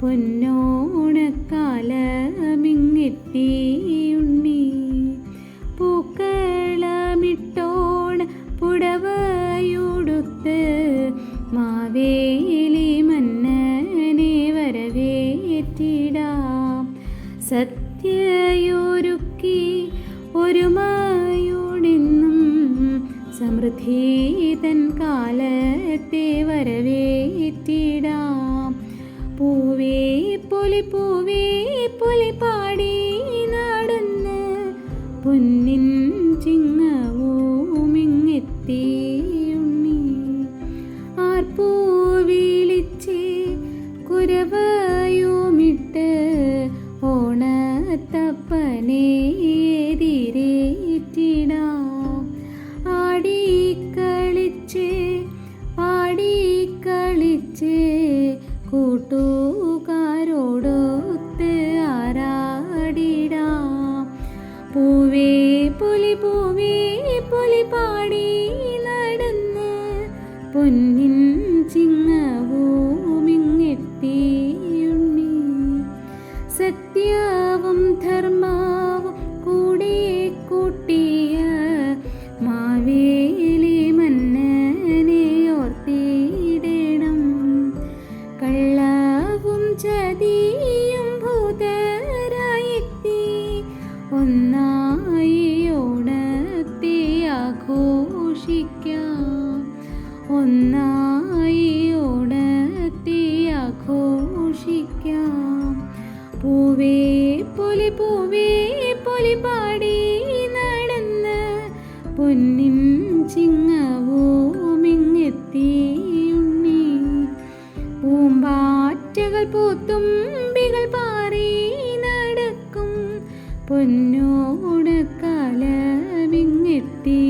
പൊന്നോണക്കാലമിങ്ങെത്തിയുണ്ണി. പൂക്കളമിട്ടോണ പുടവയുടുത്ത് മാവേലി മന്നനെ വരവേറ്റിടാം. സദ്യയൊരുക്കി ഒരുമയോടെന്നും സമൃദ്ധി തൻ കാലത്തെ വരവേറ്റിടാം. പൂവേ പൊലി പാടി നടന്ന് പൊന്നിൻ ചിങ്ങവുമിങ്ങെത്തിയുണ്ണി. ആർപ്പൂ വിളിച്ച് കുരവയുമിട്ട് ഓണത്തപ്പനെ എതിരേറ്റിടാം. ആടിക്കളിച്ച് പാടിക്കളിച്ച് കൂട്ടുകാരോടൊത്ത് ആരാടിടാം. പൂവേ പൊലി പാടി നടന്ന് പൊന്നിൻ ചിങ്ങവുമിങ്ങെത്തിയുണ്ണി. സത്യവും ധർമ്മവും കൂടെ കൂട്ടിയ മാവേലി മന്നനെ ഓർത്തിടണം. കള്ളവും ചതിയും ഭൂതരായെത്തി ഒന്നായി ഓണത്തെ ആഘോഷിക്കാം. ഒന്നായി ഓണത്തെ ആഘോഷിക്കാം. പൂവേ പൊലി പാടി നടന്ന് പൊന്നിൻ ചിങ്ങവുമിങ്ങെത്തിയുണ്ണി. പൂമ്പാറ്റകൾ പൂത്തുമ്പികൾ പാറി നടക്കും പൊന്നോണക്കാലമിങ്ങെത്തി.